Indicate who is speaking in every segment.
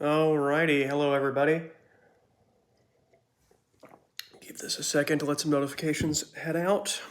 Speaker 1: Alrighty, hello everybody. Give this a second to let some notifications head out.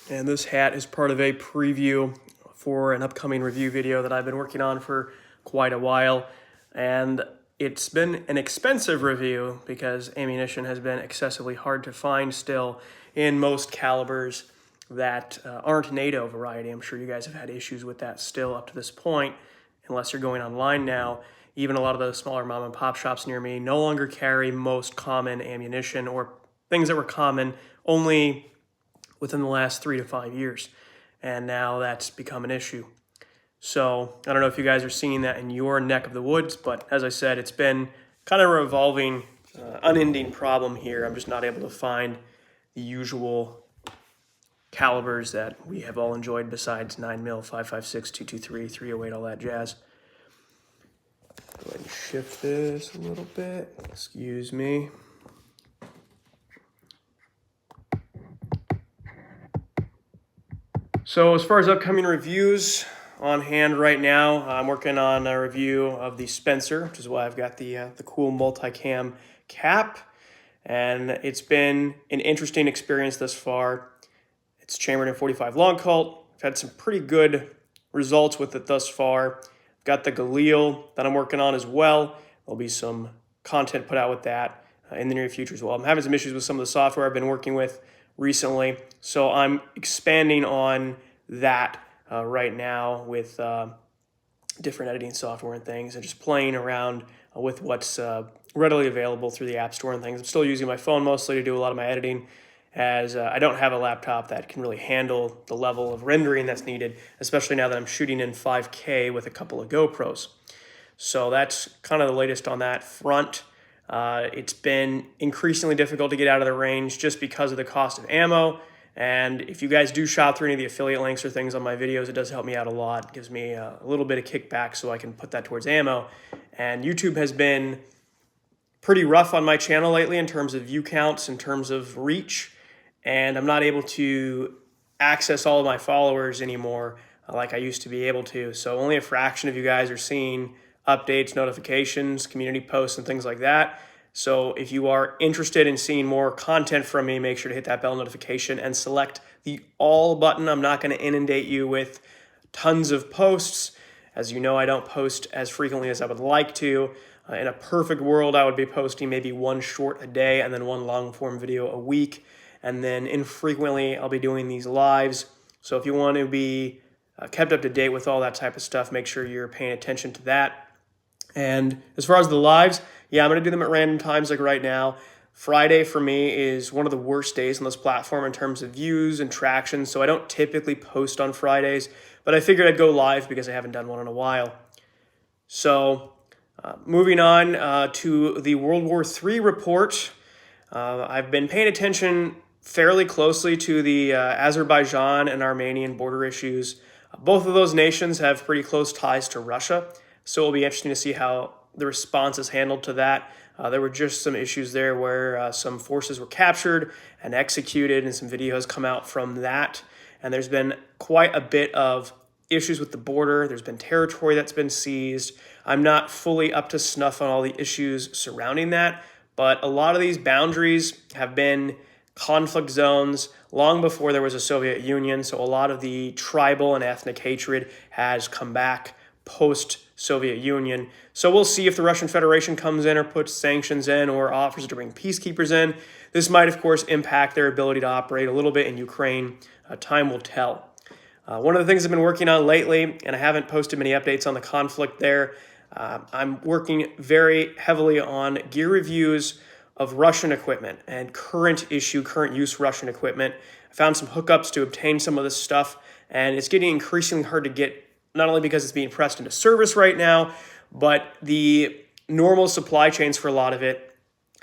Speaker 1: And this hat is part of a preview for an upcoming review video that I've been working on for quite a while. And it's been an expensive review because ammunition has been excessively hard to find still in most calibers that aren't NATO variety. I'm sure you guys have had issues with that still up to this point, unless you're going online now. Even a lot of the smaller mom and pop shops near me no longer carry most common ammunition or things that were common only within the last 3 to 5 years. And now that's become an issue. So I don't know if you guys are seeing that in your neck of the woods, but as I said, it's been kind of a revolving, unending problem here. I'm just not able to find the usual calibers that we have all enjoyed besides 9mm, 5.56, 223, 308, all that jazz. Go ahead and shift this a little bit. Excuse me. So as far as upcoming reviews on hand right now, I'm working on a review of the Spencer, which is why I've got the cool multicam cap. And it's been an interesting experience thus far. It's chambered in 45 long Colt. I've had some pretty good results with it thus far. Got the Galil that I'm working on as well. There'll be some content put out with that in the near future as well. I'm having some issues with some of the software I've been working with recently, so I'm expanding on that right now with different editing software and things, and just playing around with what's readily available through the App Store and things. I'm still using my phone mostly to do a lot of my editing, as I don't have a laptop that can really handle the level of rendering that's needed, especially now that I'm shooting in 5K with a couple of GoPros. So that's kind of the latest on that front. It's been increasingly difficult to get out of the range just because of the cost of ammo. And if you guys do shop through any of the affiliate links or things on my videos, it does help me out a lot. It gives me a little bit of kickback so I can put that towards ammo. And YouTube has been pretty rough on my channel lately in terms of view counts, in terms of reach. And I'm not able to access all of my followers anymore like I used to be able to. So only a fraction of you guys are seeing updates, notifications, community posts, and things like that. So if you are interested in seeing more content from me, make sure to hit that bell notification and select the all button. I'm not going to inundate you with tons of posts. As you know, I don't post as frequently as I would like to. In a perfect world, I would be posting maybe one short a day and then one long form video a week. And then infrequently, I'll be doing these lives. So if you want to be kept up to date with all that type of stuff, make sure you're paying attention to that. And as far as the lives, yeah, I'm going to do them at random times like right now. Friday for me is one of the worst days on this platform in terms of views and traction, so I don't typically post on Fridays, but I figured I'd go live because I haven't done one in a while. So moving on to the World War III report. I've been paying attention fairly closely to the Azerbaijan and Armenian border issues. Both of those nations have pretty close ties to Russia, so it'll be interesting to see how the response is handled to that. There were just some issues there where some forces were captured and executed, and some videos come out from that. And there's been quite a bit of issues with the border. There's been territory that's been seized. I'm not fully up to snuff on all the issues surrounding that, but a lot of these boundaries have been conflict zones long before there was a Soviet Union, so a lot of the tribal and ethnic hatred has come back post-Soviet Union. So we'll see if the Russian Federation comes in or puts sanctions in or offers to bring peacekeepers in. This might, of course, impact their ability to operate a little bit in Ukraine. Time will tell. One of the things I've been working on lately, and I haven't posted many updates on the conflict there, I'm working very heavily on gear reviews of Russian equipment and current use Russian equipment. I found some hookups to obtain some of this stuff, and it's getting increasingly hard to get, not only because it's being pressed into service right now, but the normal supply chains for a lot of it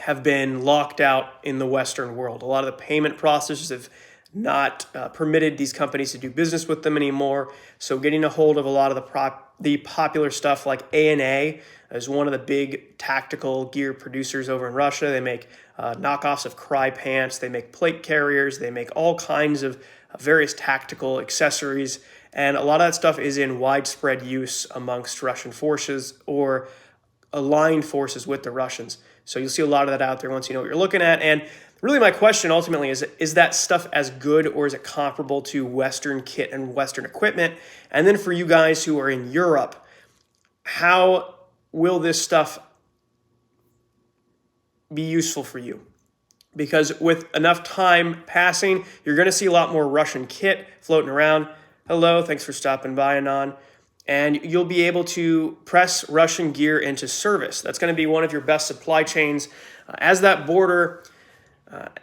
Speaker 1: have been locked out in the Western world. A lot of the payment processors have not permitted these companies to do business with them anymore. So getting a hold of a lot of the popular stuff like A&A is one of the big tactical gear producers over in Russia. They make knockoffs of Cry pants. They make plate carriers. They make all kinds of various tactical accessories. And a lot of that stuff is in widespread use amongst Russian forces or aligned forces with the Russians. So you'll see a lot of that out there once you know what you're looking at. And really my question ultimately is that stuff as good or is it comparable to Western kit and Western equipment? And then for you guys who are in Europe, how will this stuff be useful for you? Because with enough time passing, you're going to see a lot more Russian kit floating around. Hello, thanks for stopping by, Anon. And you'll be able to press Russian gear into service. That's going to be one of your best supply chains as that border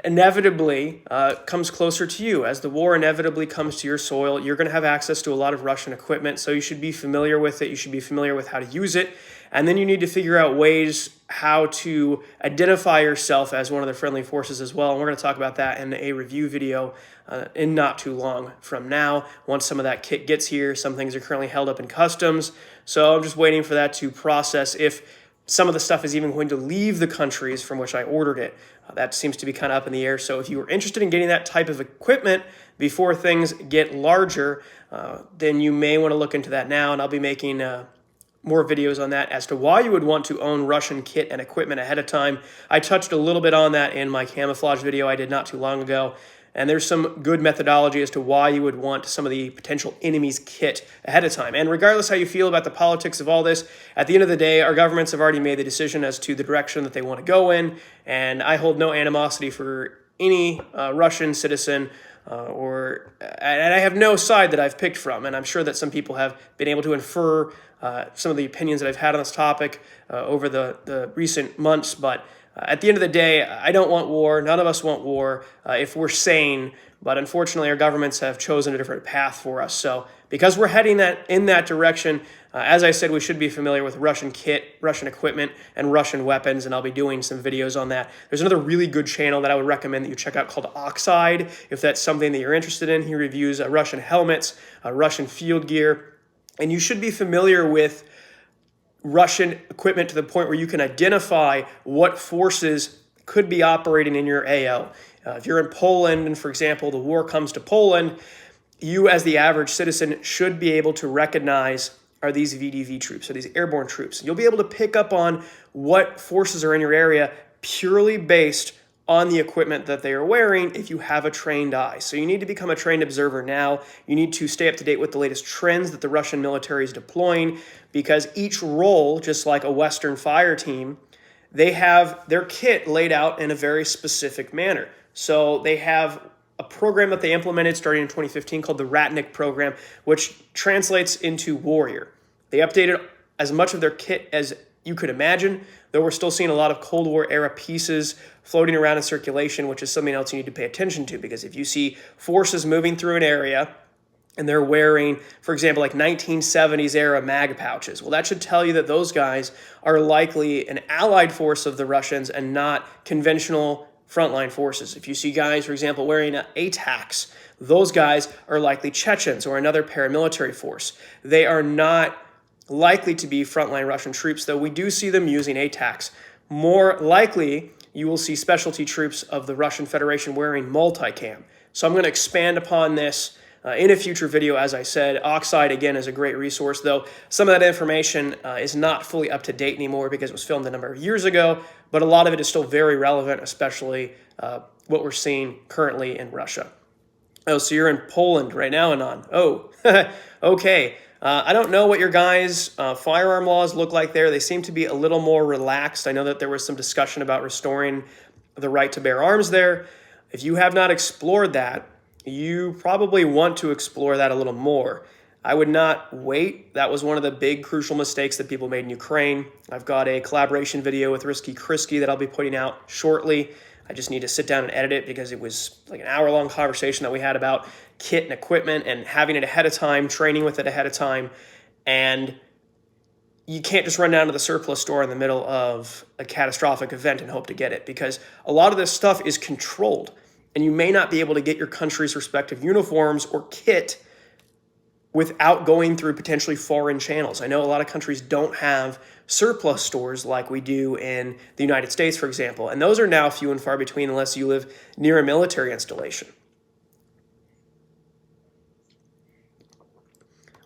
Speaker 1: inevitably comes closer to you. As the war inevitably comes to your soil, you're going to have access to a lot of Russian equipment, so you should be familiar with it. You should be familiar with how to use it. And then you need to figure out ways how to identify yourself as one of the friendly forces as well. And we're going to talk about that in a review video in not too long from now. Once some of that kit gets here, some things are currently held up in customs. So I'm just waiting for that to process if some of the stuff is even going to leave the countries from which I ordered it. That seems to be kind of up in the air. So if you are interested in getting that type of equipment before things get larger, then you may want to look into that now. And I'll be making more videos on that as to why you would want to own Russian kit and equipment ahead of time. I touched a little bit on that in my camouflage video I did not too long ago. And there's some good methodology as to why you would want some of the potential enemy's kit ahead of time. And regardless how you feel about the politics of all this, at the end of the day, our governments have already made the decision as to the direction that they want to go in. And I hold no animosity for any Russian citizen and I have no side that I've picked from. And I'm sure that some people have been able to infer some of the opinions that I've had on this topic over the recent months. But at the end of the day, I don't want war. None of us want war if we're sane. But unfortunately, our governments have chosen a different path for us. So because we're heading in that direction, as I said, we should be familiar with Russian kit, Russian equipment, and Russian weapons, and I'll be doing some videos on that. There's another really good channel that I would recommend that you check out called Oxide, if that's something that you're interested in. He reviews Russian helmets, Russian field gear, and you should be familiar with Russian equipment to the point where you can identify what forces could be operating in your AO. If you're in Poland and, for example, the war comes to Poland, you as the average citizen should be able to recognize, are these VDV troops, are these airborne troops? You'll be able to pick up on what forces are in your area purely based on the equipment that they are wearing if you have a trained eye. So you need to become a trained observer now. You need to stay up to date with the latest trends that the Russian military is deploying, because each role, just like a Western fire team, they have their kit laid out in a very specific manner. So they have a program that they implemented starting in 2015 called the Ratnik program, which translates into warrior. They updated as much of their kit as you could imagine, though we're still seeing a lot of Cold War era pieces floating around in circulation, which is something else you need to pay attention to, because if you see forces moving through an area and they're wearing, for example, like 1970s era mag pouches, well, that should tell you that those guys are likely an allied force of the Russians and not conventional frontline forces. If you see guys, for example, wearing ATACs, those guys are likely Chechens or another paramilitary force. They are not likely to be frontline Russian troops, though we do see them using ATACs. More likely, you will see specialty troops of the Russian Federation wearing multicam. So I'm going to expand upon this in a future video. As I said, Oxide, again, is a great resource, though some of that information is not fully up to date anymore because it was filmed a number of years ago, but a lot of it is still very relevant, especially what we're seeing currently in Russia. Oh, so you're in Poland right now, Anon. Oh, okay. I don't know what your guys' firearm laws look like there. They seem to be a little more relaxed. I know that there was some discussion about restoring the right to bear arms there. If you have not explored that, you probably want to explore that a little more. I would not wait. That was one of the big crucial mistakes that people made in Ukraine. I've got a collaboration video with Risky Krisky that I'll be putting out shortly. I just need to sit down and edit it because it was like an hour-long conversation that we had about kit and equipment and having it ahead of time, training with it ahead of time. And you can't just run down to the surplus store in the middle of a catastrophic event and hope to get it, because a lot of this stuff is controlled. And you may not be able to get your country's respective uniforms or kit without going through potentially foreign channels. I know a lot of countries don't have surplus stores like we do in the United States, for example, and those are now few and far between unless you live near a military installation.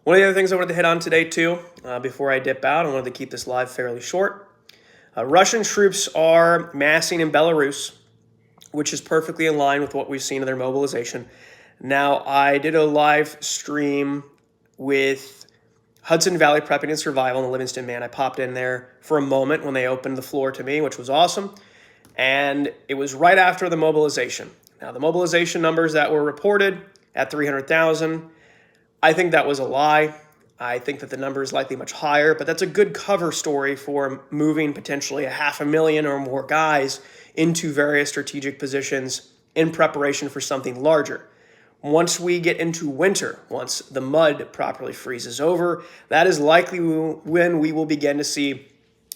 Speaker 1: One of the other things I wanted to hit on today too, before I dip out, I wanted to keep this live fairly short. Russian troops are massing in Belarus, which is perfectly in line with what we've seen in their mobilization. Now, I did a live stream with Hudson Valley Prepping and Survival and the Livingston Man. I popped in there for a moment when they opened the floor to me, which was awesome. And it was right after the mobilization. Now, the mobilization numbers that were reported at 300,000, I think that was a lie. I think that the number is likely much higher, but that's a good cover story for moving potentially 500,000 or more guys into various strategic positions in preparation for something larger. Once we get into winter, once the mud properly freezes over, that is likely when we will begin to see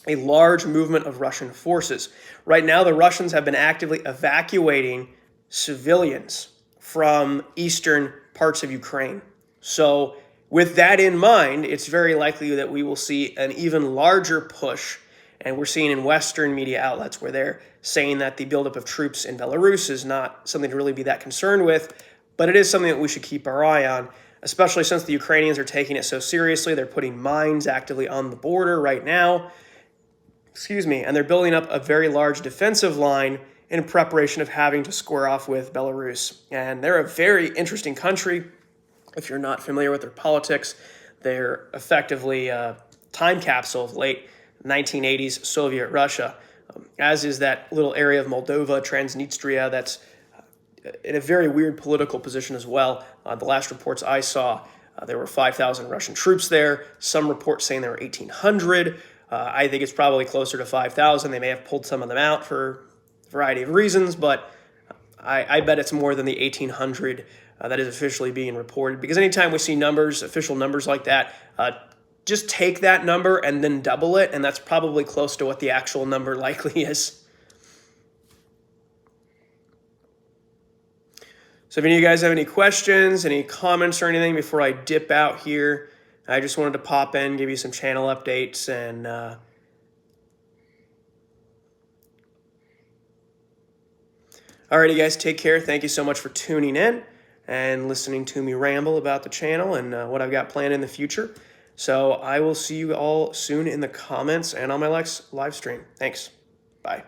Speaker 1: a large movement of Russian forces. Right now, the Russians have been actively evacuating civilians from eastern parts of Ukraine. So with that in mind, it's very likely that we will see an even larger push, and we're seeing in Western media outlets where they're saying that the buildup of troops in Belarus is not something to really be that concerned with, but it is something that we should keep our eye on, especially since the Ukrainians are taking it so seriously. They're putting mines actively on the border right now, and they're building up a very large defensive line in preparation of having to square off with Belarus. And they're a very interesting country. If you're not familiar with their politics, they're effectively a time capsule of late 1980s Soviet Russia, as is that little area of Moldova, Transnistria, that's in a very weird political position as well. The last reports I saw, there were 5,000 Russian troops there. Some reports saying there were 1,800. I think it's probably closer to 5,000. They may have pulled some of them out for a variety of reasons, but I bet it's more than the 1,800 that is officially being reported. Because anytime we see numbers, official numbers like that, just take that number and then double it, and that's probably close to what the actual number likely is. So if any of you guys have any questions, any comments or anything before I dip out here, I just wanted to pop in, give you some channel updates, and alrighty guys, take care. Thank you so much for tuning in and listening to me ramble about the channel and what I've got planned in the future. So I will see you all soon in the comments and on my live stream. Thanks. Bye.